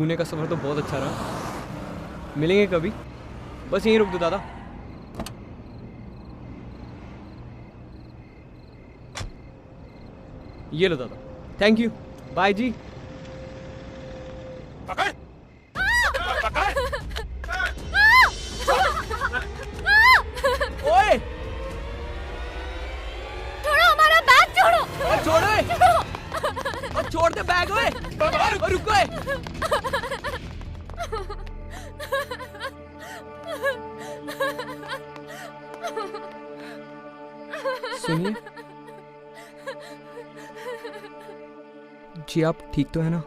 पुणे का सफ़र तो बहुत अच्छा रहा। मिलेंगे कभी, बस यहीं रुक दो दादा। ये लो दादा, थैंक यू, बाय जी। पकड़! पकड़! ओए! छोड़ो हमारा बैग, छोड़ो! और छोड़ो! और छोड़ दे बैग ओए! और रुको ओए! सुनिए जी, आप ठीक तो है ना?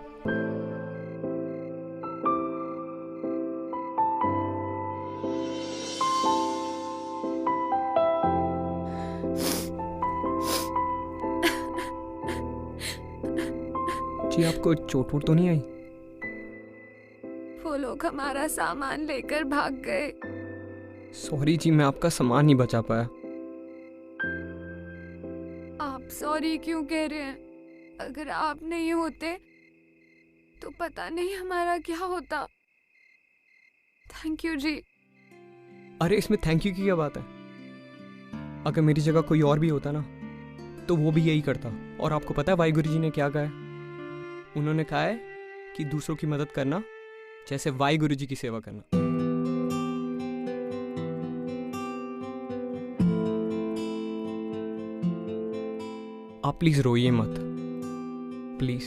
जी, आपको चोट वोट तो नहीं आई? वो लोग हमारा सामान लेकर भाग गए। सॉरी जी, मैं आपका सामान नहीं बचा पाया। आप सॉरी क्यों कह रहे हैं? अगर आप नहीं होते तो पता नहीं हमारा क्या होता। थैंक यू जी। अरे इसमें थैंक यू की क्या बात है? अगर मेरी जगह कोई और भी होता ना तो वो भी यही करता। और आपको पता है वाहिगुरु जी ने क्या कहा है? उन्होंने कहा है कि दूसरों की मदद करना जैसे वाहिगुरु जी की सेवा करना। आप प्लीज रोइए मत, प्लीज।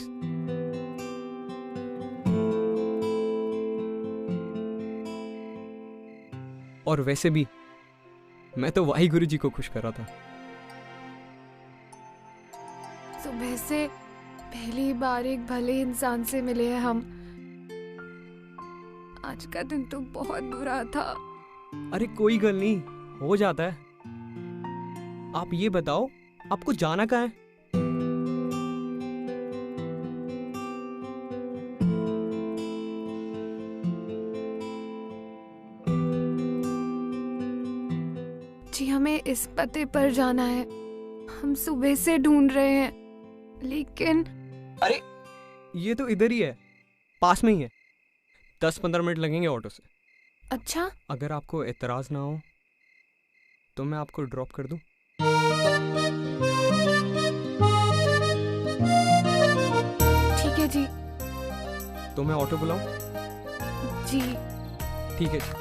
और वैसे भी मैं तो वाहिगुरु जी को खुश कर रहा था। सुबह से पहली बार एक भले इंसान से मिले हैं हम। आज का दिन तो बहुत बुरा था। अरे कोई गल नहीं, हो जाता है। आप ये बताओ, आपको जाना कहाँ है? जी हमें इस पते पर जाना है। हम सुबह से ढूंढ रहे हैं लेकिन। अरे ये तो इधर ही है, पास में ही है। 10-15 मिनट लगेंगे ऑटो से। अच्छा, अगर आपको एतराज ना हो तो मैं आपको ड्रॉप कर दूं? ठीक है जी। तो मैं ऑटो बुलाऊं? जी ठीक है जी।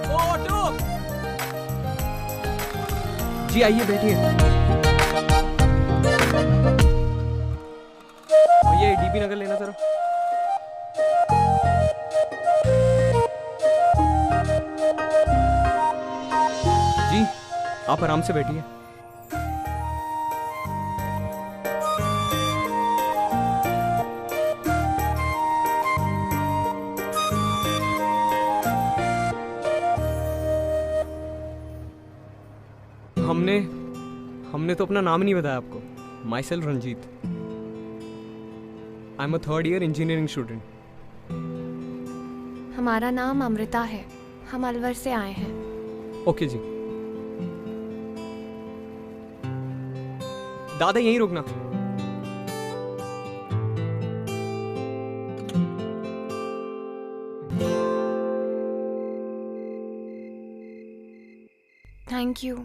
ओ ऑटो जी, आइए बैठिए। भैया डीपी नगर लेना जरा। जी आप आराम से बैठिए। हमने तो अपना नाम नहीं बताया आपको। Myself Ranjit. I am a third year engineering student. हमारा नाम अमृता है। हम अलवर से आए हैं। ओके जी। दादा यहीं रुकना। Thank you.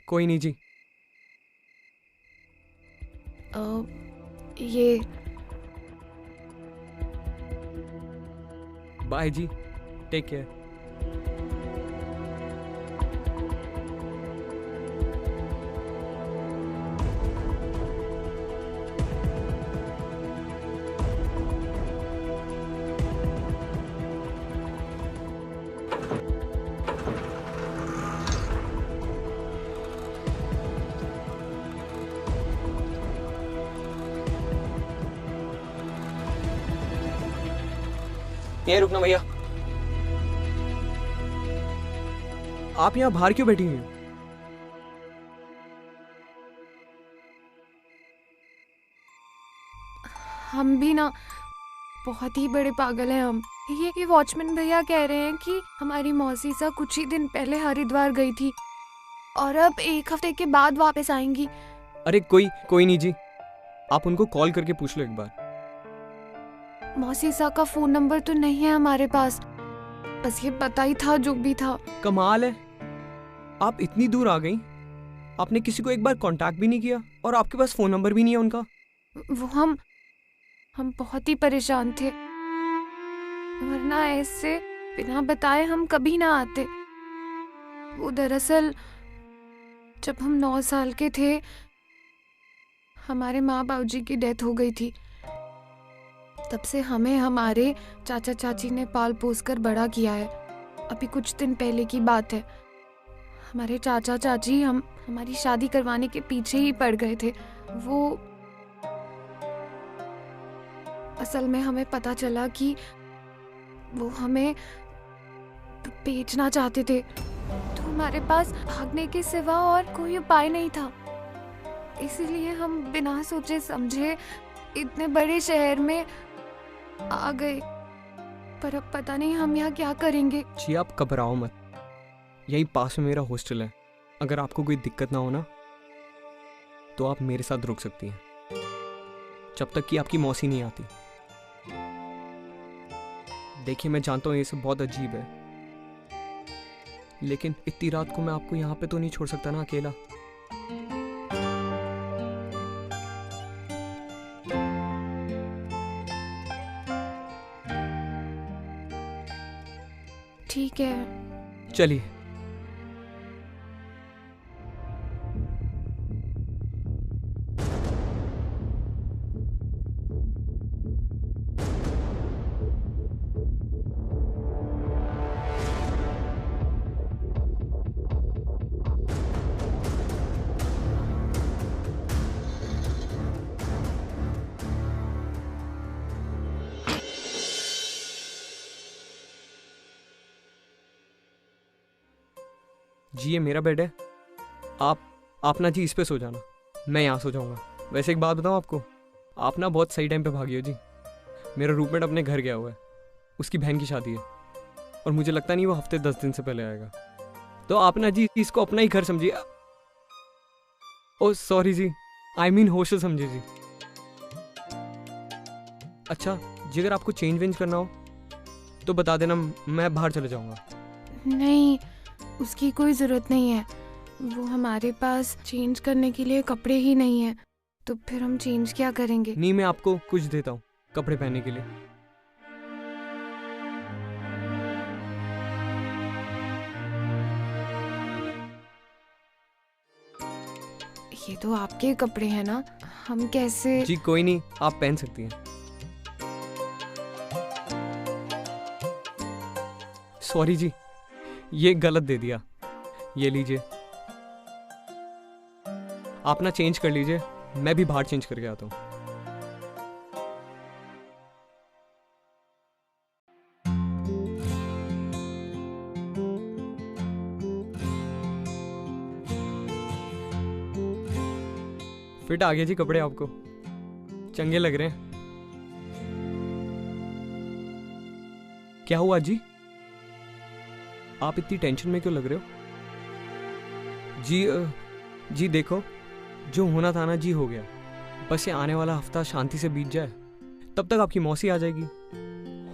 कोई नहीं जी। ये बाय जी, टेक केयर। यहीं रुकना भैया। आप यहाँ बाहर क्यों बैठी हुई हो? हम भी ना बहुत ही बड़े पागल हैं हम। ये वॉचमैन भैया कह रहे हैं कि हमारी मौसी सा कुछ ही दिन पहले हरिद्वार गई थी और अब 1 हफ्ते के बाद वापस आएंगी। अरे कोई नहीं जी, आप उनको कॉल करके पूछ लो एक बार। मौसीसा का फोन नंबर तो नहीं है हमारे पास, बस ये पता ही था जो भी था। कमाल है, आप इतनी दूर आ गई, आपने किसी को एक बार कांटेक्ट भी नहीं किया और आपके पास फोन नंबर भी नहीं है उनका। वो हम बहुत ही परेशान थे, वरना ऐसे बिना बताए हम कभी ना आते। वो दरअसल जब हम 9 साल के थे, हमारे माँ बाबूजी की डेथ हो गई थी। तब से हमें हमारे चाचा चाची ने पाल पोस कर बड़ा किया है। अभी कुछ दिन पहले की बात है, हमारे चाचा चाची हमारी शादी करवाने के पीछे ही पड़ गए थे। वो असल में हमें पता चला कि वो हमें बेचना चाहते थे, तो हमारे पास भागने के सिवा और कोई उपाय नहीं था। इसलिए हम बिना सोचे समझे इतने बड़े शहर में आ गए, पर अब पता नहीं हम यहाँ क्या करेंगे। जी आप घबराओ मत, यही पास में मेरा हॉस्टल है। अगर आपको कोई दिक्कत ना हो ना, तो आप मेरे साथ रुक सकती हैं जब तक कि आपकी मौसी नहीं आती। देखिए मैं जानता हूँ ये सब बहुत अजीब है, लेकिन इतनी रात को मैं आपको यहाँ पे तो नहीं छोड़ सकता ना अकेला। ठीक है, चलिए। जी ये मेरा बेड है, आप ना जी इस पे सो जाना, मैं यहाँ सो जाऊँगा। वैसे एक बात बताऊँ आपको, आप ना बहुत सही टाइम पे भागी हो जी। मेरा रूममेट अपने घर गया हुआ है, उसकी बहन की शादी है और मुझे लगता नहीं वो हफ्ते 10 दिन से पहले आएगा। तो आप ना जी इसको अपना ही घर समझिए। ओ सॉरी जी, आई मीन हॉस्टल समझिए जी। अच्छा जी, अगर आपको चेंज वेंज करना हो तो बता देना, मैं बाहर चले जाऊँगा। नहीं, उसकी कोई जरूरत नहीं है। वो हमारे पास चेंज करने के लिए कपड़े ही नहीं है, तो फिर हम चेंज क्या करेंगे? नहीं, मैं आपको कुछ देता हूँ कपड़े पहनने के लिए। ये तो आपके कपड़े हैं ना, हम कैसे? जी कोई नहीं, आप पहन सकती हैं। सॉरी जी, ये गलत दे दिया, ये लीजिए। आप ना चेंज कर लीजिए, मैं भी बाहर चेंज करके आता हूँ। फिट आ गया जी कपड़े, आपको चंगे लग रहे हैं। क्या हुआ जी, आप इतनी टेंशन में क्यों लग रहे हो? जी देखो, जो होना था ना जी हो गया। बस ये आने वाला हफ्ता शांति से बीत जाए, तब तक आपकी मौसी आ जाएगी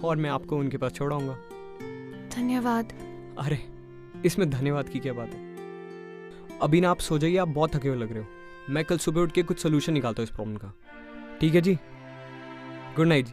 और मैं आपको उनके पास छोड़ाऊंगा। धन्यवाद। अरे इसमें धन्यवाद की क्या बात है। अभी ना आप सो जाइए, आप बहुत थके हुए लग रहे हो। मैं कल सुबह उठ के कुछ सोल्यूशन निकालता हूँ इस प्रॉब्लम का। ठीक है जी, गुड नाइट जी।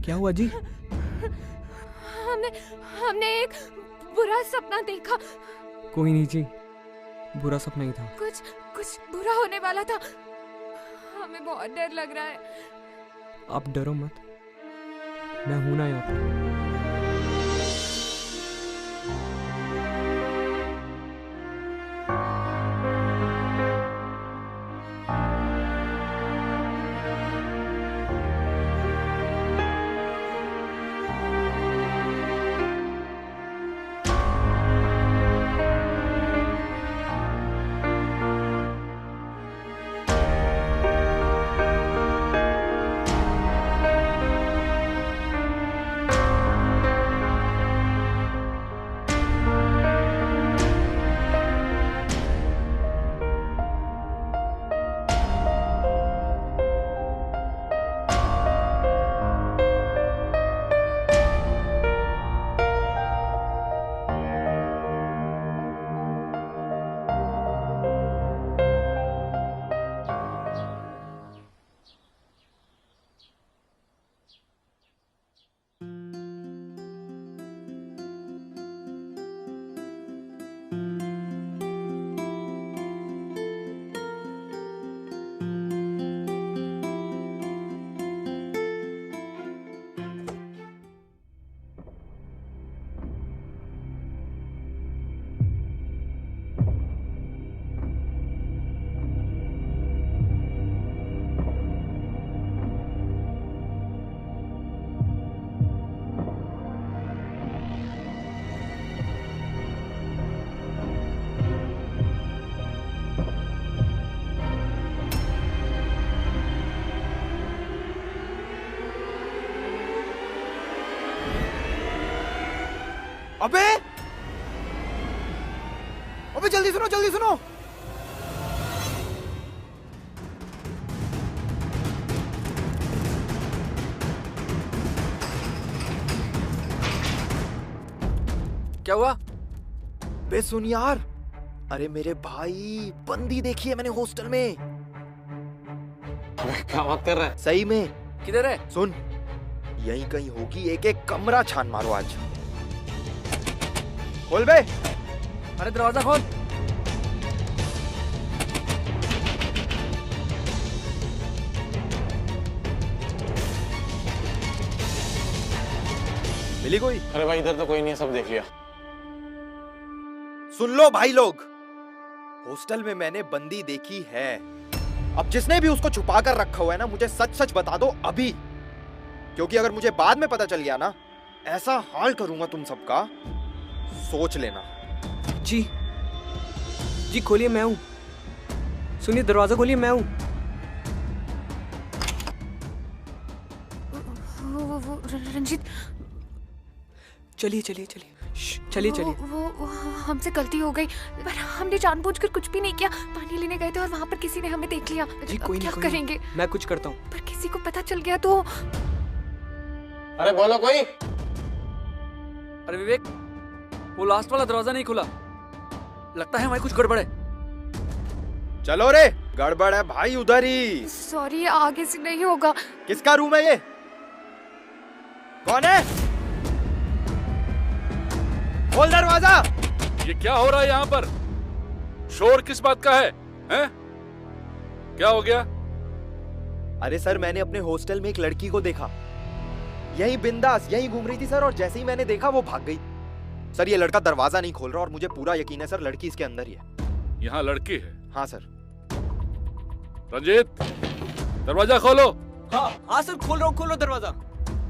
क्या हुआ जी? हमने एक बुरा सपना देखा। कोई नहीं जी, बुरा सपना ही था। कुछ बुरा होने वाला था, हमें बहुत डर लग रहा है। आप डरो मत, मैं हूं ना यहाँ पर। अबे अबे जल्दी सुनो जल्दी सुनो। क्या हुआ? बे सुन यार, अरे मेरे भाई बंदी देखी है मैंने हॉस्टल में। क्या बात कर रहा है? सही में। किधर है? सुन, यहीं कहीं होगी, एक एक कमरा छान मारो आज। खोल बे। अरे दरवाजा खोल। मिली कोई? अरे भाई इधर तो कोई नहीं है, सब देख लिया। सुन लो भाई लोग, हॉस्टल में मैंने बंदी देखी है। अब जिसने भी उसको छुपा कर रखा हुआ है ना, मुझे सच सच बता दो अभी, क्योंकि अगर मुझे बाद में पता चल गया ना, ऐसा हाल करूंगा तुम सबका, सोच लेना। जी जी खोलिए, मैं हूँ। सुनिए, दरवाजा खोलिए, मैं हूँ। वो रंजीत, चलिए चलिए चलिए, चलिए चलिए। वो हमसे गलती हो गई, पर हमने जानबूझकर कुछ भी नहीं किया। पानी लेने गए थे और वहाँ पर किसी ने हमें देख लिया। जी कोई नहीं, क्या करेंगे? मैं कुछ करता हूँ। पर किसी को पता चल गया तो? अरे बोलो कोई। अरे विवेक, वो लास्ट वाला दरवाजा नहीं खुला, लगता है हमारी कुछ गड़बड़ है। चलो रे, गड़बड़ है भाई उधर ही। सॉरी, आगे से नहीं होगा। किसका रूम है ये? कौन है? खोल दरवाजा। ये क्या हो रहा है यहाँ पर? शोर किस बात का है? हैं? क्या हो गया? अरे सर, मैंने अपने हॉस्टल में एक लड़की को देखा, यही बिंदास यही घूम रही थी सर, और जैसे ही मैंने देखा वो भाग गई। सर ये लड़का दरवाजा नहीं खोल रहा और मुझे पूरा यकीन है सर लड़की इसके अंदर ही है। यहाँ लड़की है? हाँ सर। रंजीत, दरवाजा खोलो। हाँ हाँ सर, खोल रहा हूँ दरवाजा।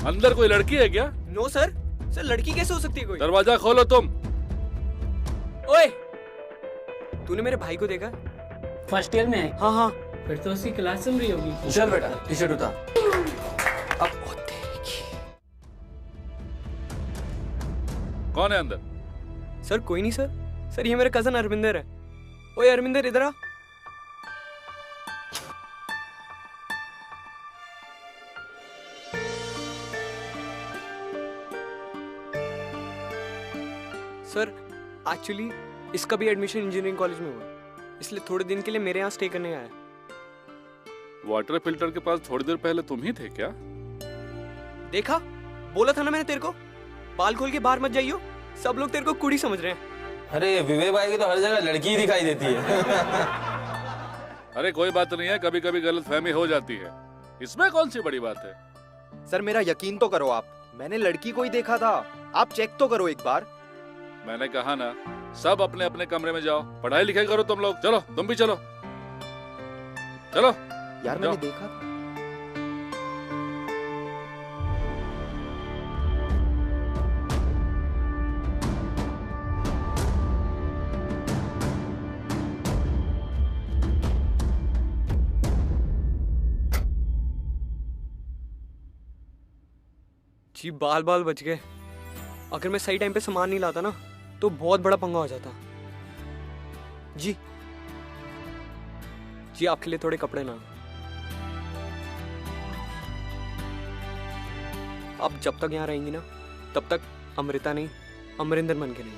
अंदर कोई लड़की है क्या? नो सर, सर लड़की कैसे हो सकती है कोई? दरवाजा खोलो तुम। ओए, तूने मेरे भाई को देखा? फर्स्ट ईयर में है। हाँ हाँ। फिर तो उसकी क्लास चल रही होगी। चल बेटा, टी शर्ट उतार। अब होते कौन है अंदर? सर कोई नहीं सर। सर ये मेरा कजन अरविंदर है। ओए अरविंदर, इधर आ। सर एक्चुअली इसका भी एडमिशन इंजीनियरिंग कॉलेज में हुआ, इसलिए थोड़े दिन के लिए मेरे यहाँ स्टे करने आया। वाटर फिल्टर के पास थोड़ी देर पहले तुम ही थे क्या? देखा, बोला था ना मैंने तेरे को, बाल खोल के बाहर मत जाइयो, सब लोग तेरे को कुड़ी समझ रहे हैं। अरे विवेक भाई की तो हर जगह लड़की ही दिखाई देती है। अरे कोई बात नहीं है, कभी कभी गलतफहमी हो जाती है, इसमें कौन सी बड़ी बात है? सर मेरा यकीन तो करो आप, मैंने लड़की को ही देखा था, आप चेक तो करो एक बार। मैंने कहा ना, सब अपने अपने कमरे में जाओ, पढ़ाई लिखाई करो तुम लोग। चलो तुम भी चलो, चलो। यार मैंने देखा था। जी बाल बाल बच गए। अगर मैं सही टाइम पे सामान नहीं लाता ना, तो बहुत बड़ा पंगा हो जाता। जी जी आपके लिए थोड़े कपड़े ना। आप जब तक यहाँ रहेंगी ना, तब तक अमृता नहीं, अमरिंदर बन के नहीं।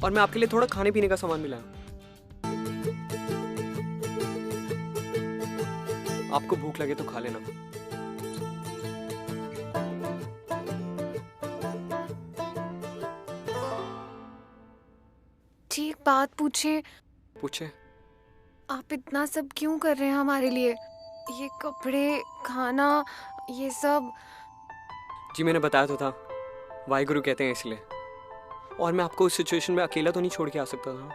और मैं आपके लिए थोड़ा खाने पीने का सामान मिला। आपको भूख लगे तो खा लेना। जी एक बात पूछे? पूछे। आप इतना सब क्यों कर रहे हैं हमारे लिए? ये कपड़े, खाना, ये सब। जी मैंने बताया तो था, वाहिगुरु कहते हैं इसलिए। और मैं आपको उस सिचुएशन में अकेला तो नहीं छोड़ के आ सकता था।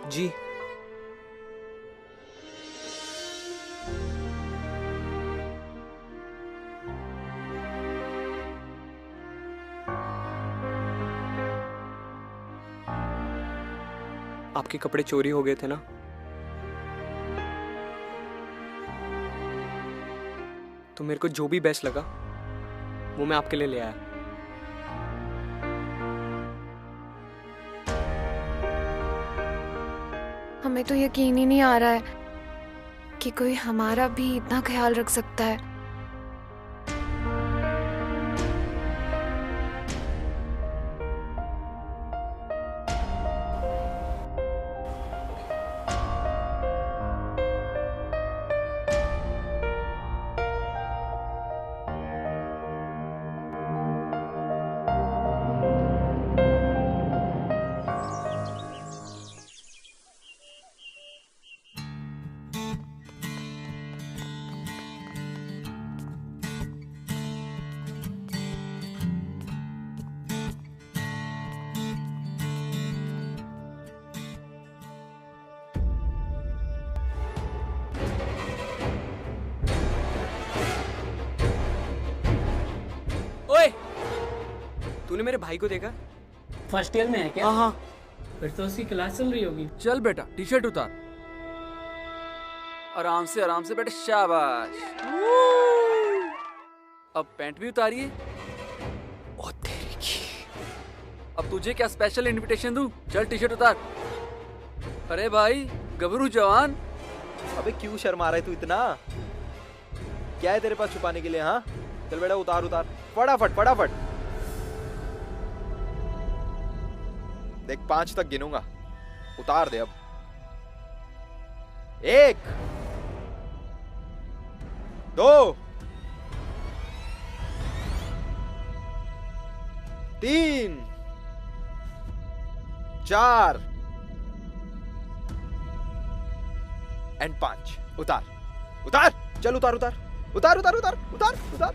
जी आपके कपड़े चोरी हो गए थे ना, तो मेरे को जो भी बेस्ट लगा वो मैं आपके लिए ले आया। हमें तो यकीन ही नहीं आ रहा है कि कोई हमारा भी इतना ख्याल रख सकता है। ओए, तूने मेरे भाई को देखा? फर्स्ट ईयर में है क्या? हाँ हाँ। फिर तो उसकी क्लास चल रही होगी। चल बेटा टी शर्ट उतार, आराम से बेटा, शाबाश। अब पैंट भी उतारिए। ओ तेरी की। अब तुझे क्या स्पेशल इनविटेशन दूं? चल टी शर्ट उतार। अरे भाई गबरू जवान। अबे क्यों शर्मा रहा है तू इतना? क्या है तेरे पास छुपाने के लिए? हाँ चल बेटा उतार उतार फटाफट फटाफट। देख 5 तक गिनूंगा, उतार दे अब। 1 2 3 4 एंड 5। उतार उतार, चल उतार उतार उतार उतार उतार उतार उतार।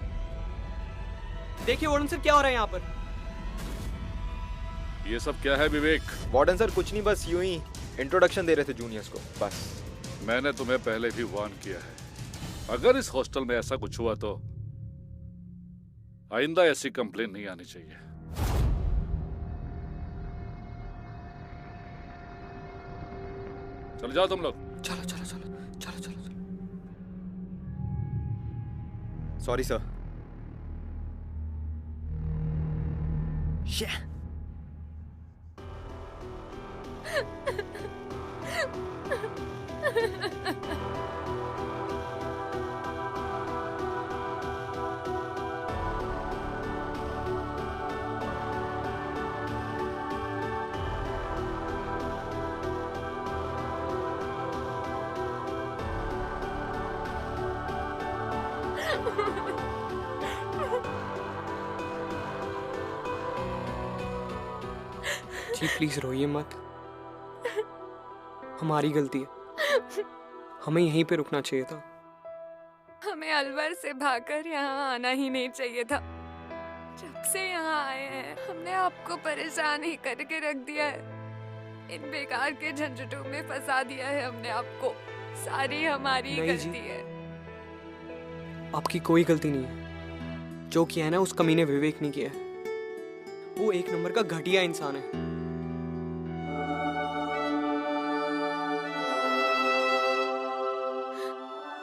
देखिए वार्डन सर क्या हो रहा है यहाँ पर। ये सब क्या है विवेक? वार्डन सर कुछ नहीं, बस यूं ही इंट्रोडक्शन दे रहे थे जूनियर्स को बस। मैंने तुम्हें पहले भी वार्न किया है, अगर इस हॉस्टल में ऐसा कुछ हुआ तो आइंदा ऐसी कंप्लेन नहीं आनी चाहिए। चल जाओ तुम लोग। चलो चलो चलो चलो चलो चलो। Sorry sir. जी प्लीज रोइए मत, हमारी गलती है, हमें यहीं पे रुकना चाहिए था। हमें अलवर से भागकर यहाँ आना ही नहीं चाहिए था। जब से यहाँ आए हैं हमने आपको परेशान ही करके रख दिया है। इन बेकार के झंझटों में फंसा दिया है हमने आपको। सारी हमारी नहीं जी। गलती है। आपकी कोई गलती नहीं है, जो किया है ना उस कमीने विवेक ने किया है। वो एक नंबर का घटिया इंसान है।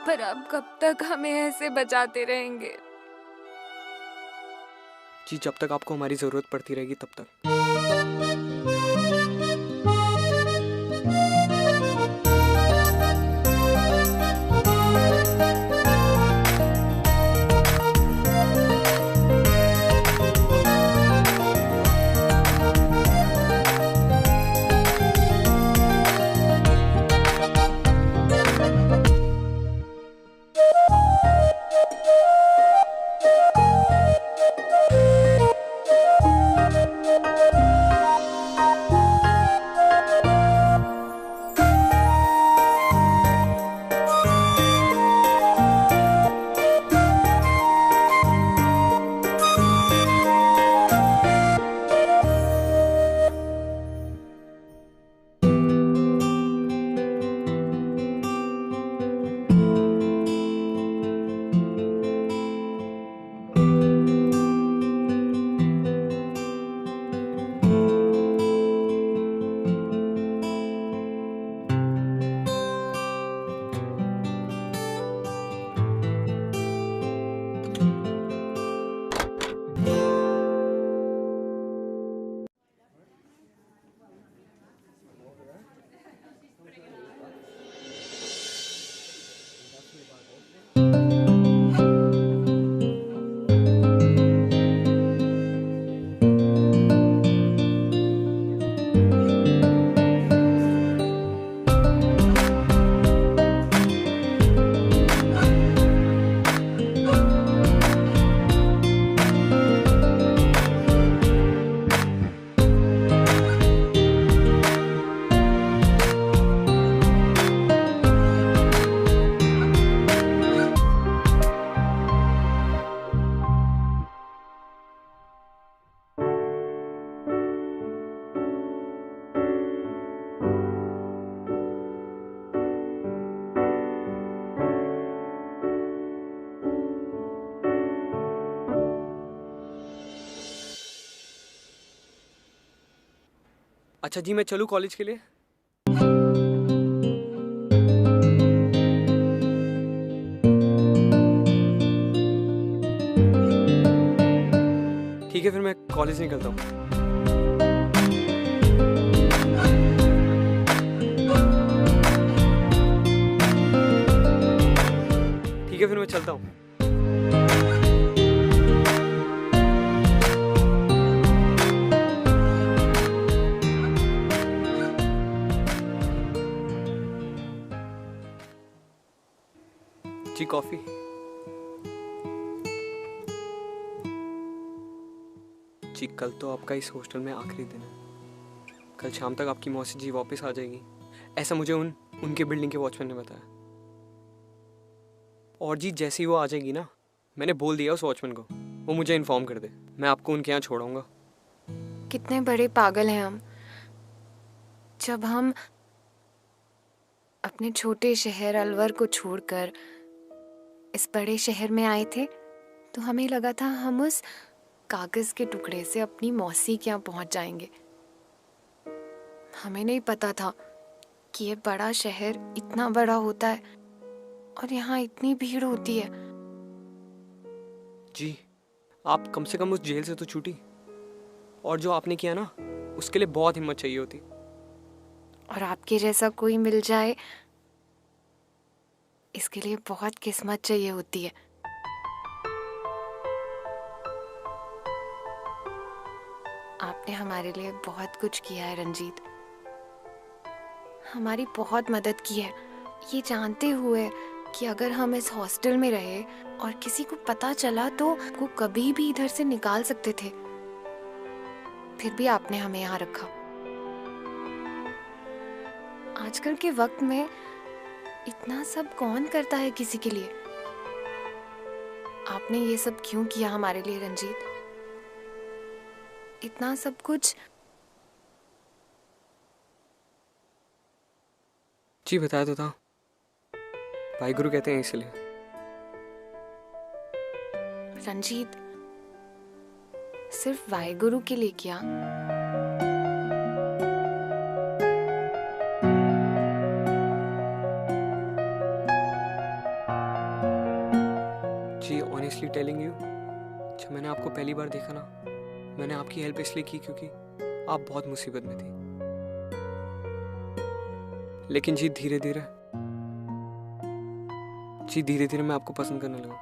पर अब कब तक हमें ऐसे बचाते रहेंगे? जी जब तक आपको हमारी जरूरत पड़ती रहेगी तब तक। अच्छा जी, मैं चलूँ कॉलेज के लिए? ठीक है, फिर मैं कॉलेज निकलता हूँ। ठीक है, फिर मैं चलता हूँ। जी, कॉफी। जी, कल तो आपका इस हॉस्टल में आखिरी दिन है। कल शाम तक आपकी मौसी जी वापस आ जाएगी, ऐसा मुझे उनके बिल्डिंग के वॉचमैन ने बताया। और जी, जैसे ही वो आ जाएगी ना, मैंने बोल दिया उस वॉचमैन को वो मुझे इन्फॉर्म कर दे, मैं आपको उनके यहाँ छोड़ाऊंगा। कितने बड़े पागल हैं हम। जब हम अपने छोटे शहर अलवर को छोड़कर इस बड़े शहर में आए थे तो हमें लगा था हम उस कागज के टुकड़े से अपनी मौसी के यहाँ पहुंच जाएंगे। हमें नहीं पता था कि ये बड़ा शहर इतना बड़ा होता है और यहाँ इतनी भीड़ होती है। जी, आप कम से कम उस जेल से तो छूटी। और जो आपने किया ना, उसके लिए बहुत हिम्मत चाहिए होती। और आपके जैसा कोई मिल जाए इसके लिए बहुत किस्मत चाहिए होती है। आपने हमारे लिए बहुत कुछ किया है रंजीत, हमारी बहुत मदद की है, ये जानते हुए कि अगर हम इस हॉस्टल में रहे और किसी को पता चला तो वो कभी भी इधर से निकाल सकते थे। फिर भी आपने हमें यहाँ रखा। आजकल के वक्त में इतना सब कौन करता है किसी के लिए? आपने ये सब क्यों किया हमारे लिए रंजीत? इतना सब कुछ। जी, बताया तो था, भाई गुरु कहते हैं इसलिए। रंजीत, सिर्फ वाहेगुरु के लिए क्या? जी, ऑनेस्टली टेलिंग यू, जब मैंने आपको पहली बार देखा ना, मैंने आपकी हेल्प इसलिए की क्योंकि आप बहुत मुसीबत में थी। लेकिन जी, धीरे धीरे मैं आपको पसंद करने लगा।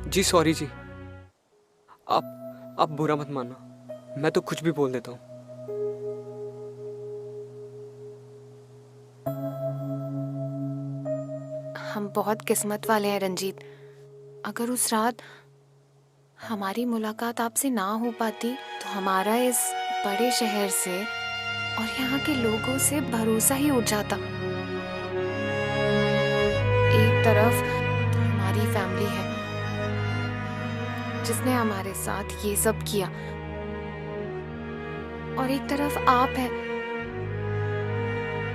जी सॉरी जी, आप बुरा मत मानना, मैं तो कुछ भी बोल देता हूँ। हम बहुत किस्मत वाले हैं रंजीत। अगर उस रात हमारी मुलाकात आपसे ना हो पाती तो हमारा इस बड़े शहर से और यहाँ के लोगों से भरोसा ही उठ जाता। एक तरफ हमारी फैमिली है जिसने हमारे साथ ये सब किया और एक तरफ आप है,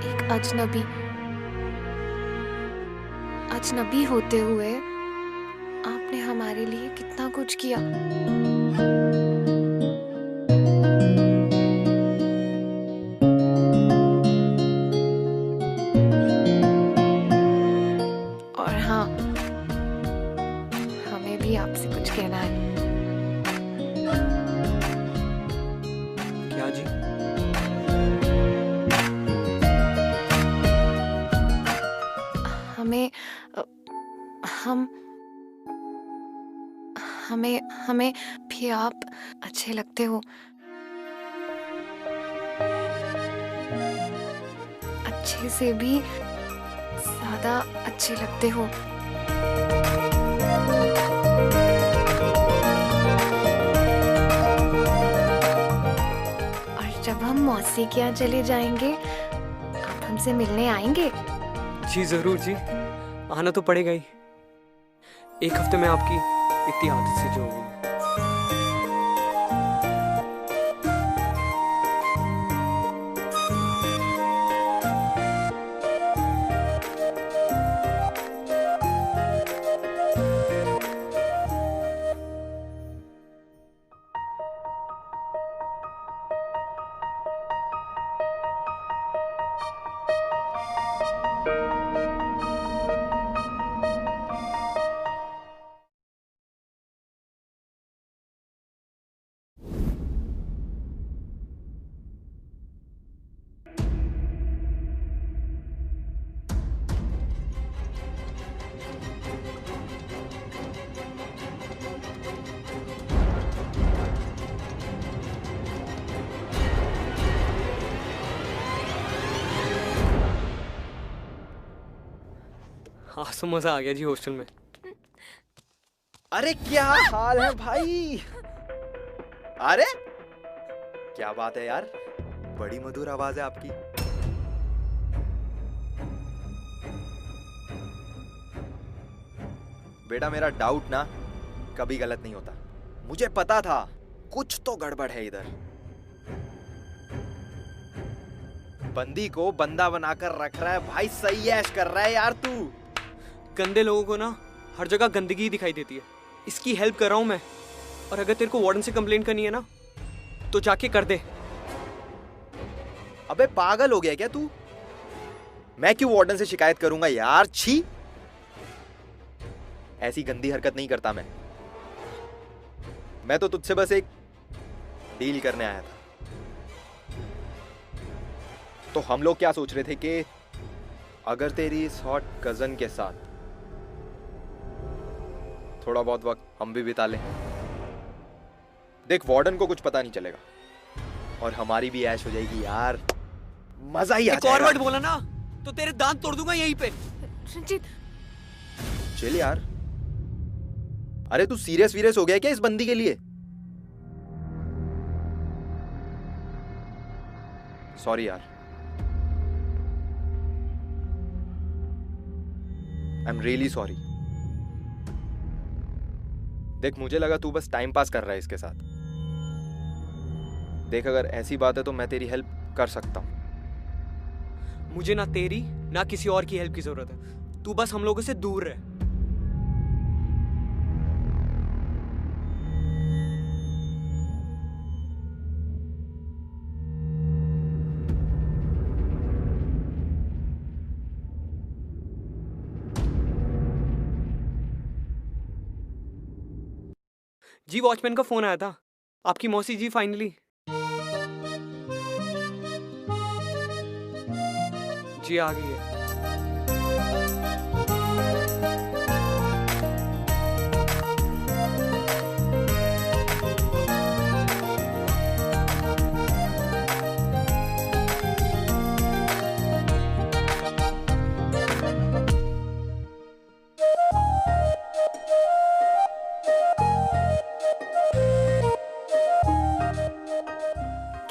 एक अजनबी होते हुए आपने हमारे लिए कितना कुछ किया। और हाँ, हमें भी आपसे कुछ कहना है। क्या जी? हमें भी आप अच्छे लगते हो, अच्छे से भी ज्यादा अच्छे लगते हो। और जब हम मौसी के यहाँ चले जाएंगे, आप हमसे मिलने आएंगे? जी जरूर जी, आना तो पड़ेगा ही। एक हफ्ते में आपकी इतनी आदत से जो होगी। हाँ तो मजा आ गया जी हॉस्टल में। अरे क्या हाल है भाई? अरे क्या बात है यार, बड़ी मधुर आवाज है आपकी। बेटा मेरा डाउट ना कभी गलत नहीं होता। मुझे पता था कुछ तो गड़बड़ है इधर। बंदी को बंदा बनाकर रख रहा है भाई, सही ऐश कर रहा है यार तू। गंदे लोगों को ना हर जगह गंदगी ही दिखाई देती है। इसकी हेल्प कर रहा हूं मैं, और अगर तेरे को वार्डन से कंप्लेंट करनी है ना तो जाके कर दे। अबे पागल हो गया क्या तू? मैं क्यों वार्डन से शिकायत करूंगा यार, छी। ऐसी गंदी हरकत नहीं करता मैं तो तुझसे बस एक डील करने आया था। तो हम लोग क्या सोच रहे थे कि अगर तेरी इस हॉट कजन के साथ थोड़ा बहुत वक्त हम भी बिता लें। देख वार्डन को कुछ पता नहीं चलेगा और हमारी भी ऐश हो जाएगी यार, मजा ही आ जाएगा। एक और वर्ड बोला ना तो तेरे दांत तोड़ दूंगा यहीं पे। रंजीत चल यार। अरे तू सीरियस हो गया क्या इस बंदी के लिए? सॉरी यार, आई एम रियली सॉरी। देख मुझे लगा तू बस टाइम पास कर रहा है इसके साथ। देख अगर ऐसी बात है तो मैं तेरी हेल्प कर सकता हूं। मुझे ना तेरी ना किसी और की हेल्प की जरूरत है। तू बस हम लोगों से दूर रह। जी वॉचमैन का फोन आया था, आपकी मौसी जी फाइनली। जी आ गई है।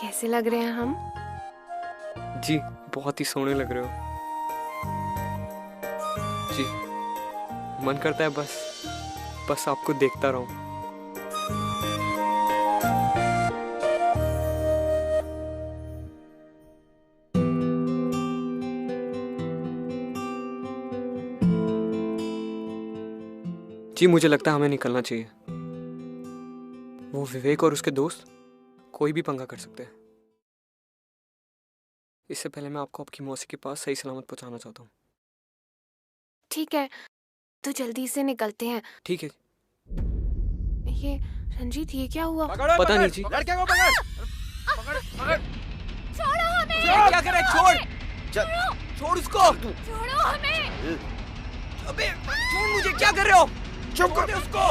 कैसे लग रहे हैं हम? जी बहुत ही सोने लग रहे हो जी। मन करता है बस आपको देखता रहूं। जी मुझे लगता है हमें निकलना चाहिए। वो विवेक और उसके दोस्त कोई भी पंगा कर सकते हैं। इससे पहले मैं आपको आपकी मौसी के पास सही सलामत पहुंचाना चाहता हूँ। ठीक है तो जल्दी से निकलते हैं। ठीक है। ये रंजीत ये क्या हुआ? पता नहीं जी। लड़के को पकड़। छोड़ो हमें! क्या कर रहा है? छोड़ छोड़ उसको। छोड़ो हमें! अबे छोड़ मुझे, क्या कर रहे हो? चुप कर उसको।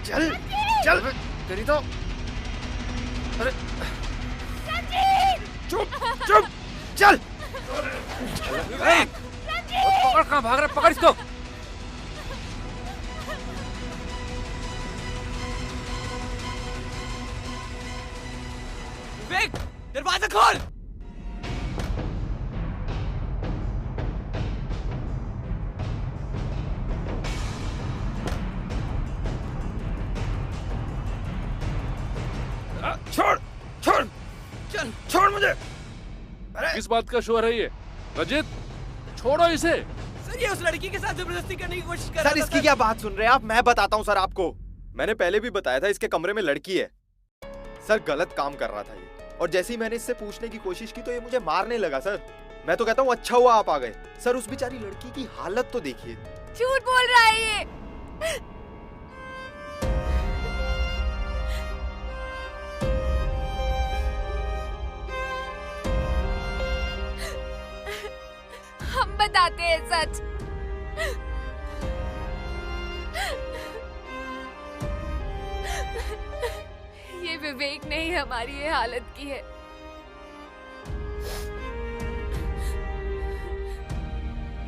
चल चल तेरी तो। अरे चुप चुप चल। पकड़, कहाँ भाग रहा है? पकड़ इसको। विवेक दरवाजा खोल। छोड़ छोड़ चल छोड़ मुझे। किस बात का शोर है ये? रजित छोड़ो इसे। सर ये उस लड़की के साथ जबरदस्ती करने की कोशिश कर रहा सर था। इसकी क्या बात सुन रहे हैं आप? मैं बताता हूँ सर आपको। मैंने पहले भी बताया था इसके कमरे में लड़की है। सर गलत काम कर रहा था ये, और जैसे ही मैंने इससे पूछने की कोशिश की तो ये मुझे मारने लगा। सर मैं तो कहता हूँ अच्छा हुआ आप आ गए। सर उस बेचारी लड़की की हालत तो देखिए। झूठ बोल रहा है ये। हम बताते हैं सच। ये विवेक ने ही हमारी ये हालत की है।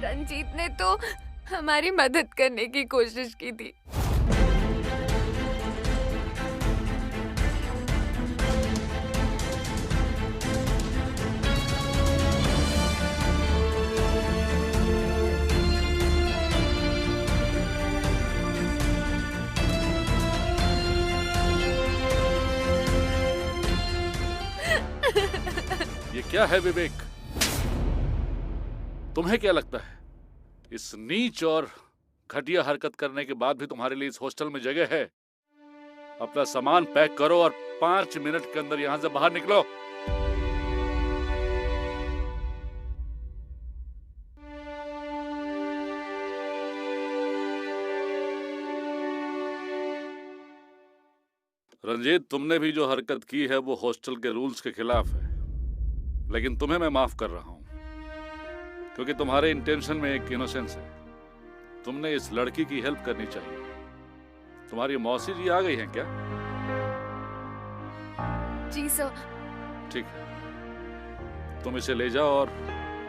रंजीत ने तो हमारी मदद करने की कोशिश की थी। ये क्या है विवेक? तुम्हें क्या लगता है इस नीच और घटिया हरकत करने के बाद भी तुम्हारे लिए इस हॉस्टल में जगह है? अपना सामान पैक करो और 5 मिनट के अंदर यहां से बाहर निकलो। रंजीत, तुमने भी जो हरकत की है वो हॉस्टल के रूल्स के खिलाफ है, लेकिन तुम्हें मैं माफ कर रहा हूं क्योंकि तुम्हारे इंटेंशन में एक इनोसेंस है। तुमने इस लड़की की हेल्प करनी चाहिए। तुम्हारी मौसी जी आ गई हैं क्या? जी सर। ठीक है, तुम इसे ले जाओ और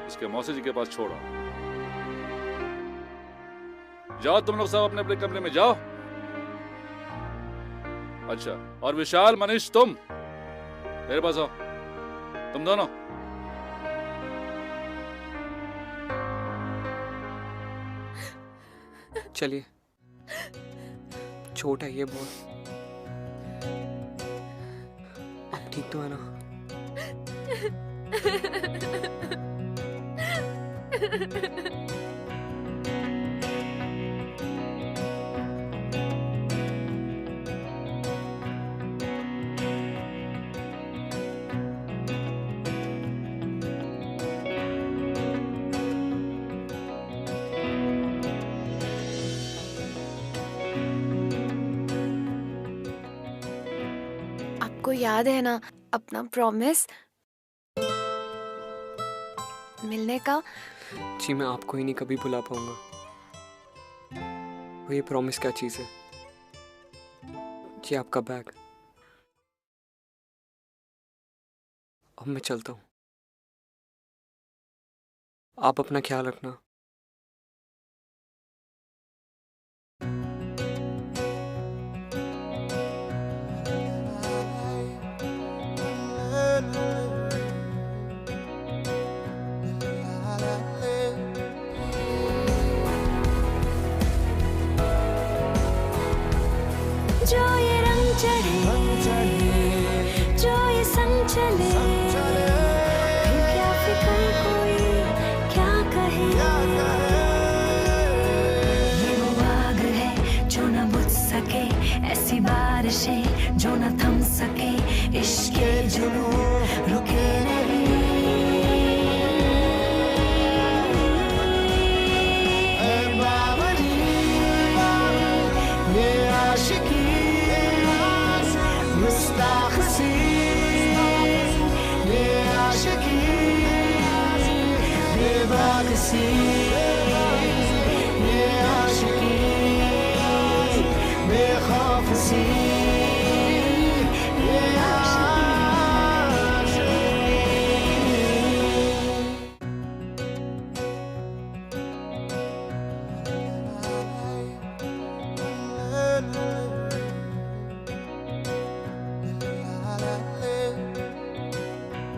इसके मौसी जी के पास छोड़ो। जाओ तुम लोग सब अपने अपने कमरे में जाओ। अच्छा, और विशाल, मनीष, तुम मेरे पास आओ, तुम दोनों। चलिए, चोट है ये बहुत। आप ठीक तो है ना? आपको याद है ना अपना प्रॉमिस मिलने का? जी, मैं आपको ही नहीं कभी भुला पाऊंगा। वो ये प्रॉमिस क्या चीज़ है? जी, आपका बैग। अब मैं चलता हूँ। आप अपना ख्याल रखना। जो ये रंग चढ़े, जो ये संग चले, फिर क्या फिक्र कोई क्या कहे। ये वो आग है जो न बुझ सके, ऐसी बारिशें जो न थम सके, इश्क के जुनून रुके नहीं।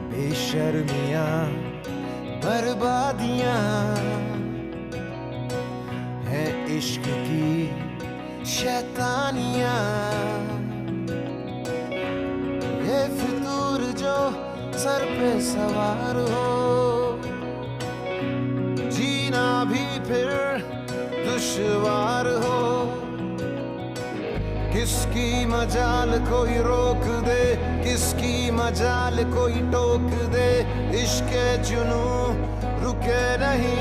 बेशर्मियां बर्बादियां है इश्क की शैतानियां। ये फितूर जो सर पे सवार हो, जीना भी फिर दुश्वार हो। किसकी मजाल कोई रोक दे, किसकी मजाल कोई टोक दे, इश्क के जुनून रुके नहीं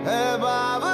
है बाबा।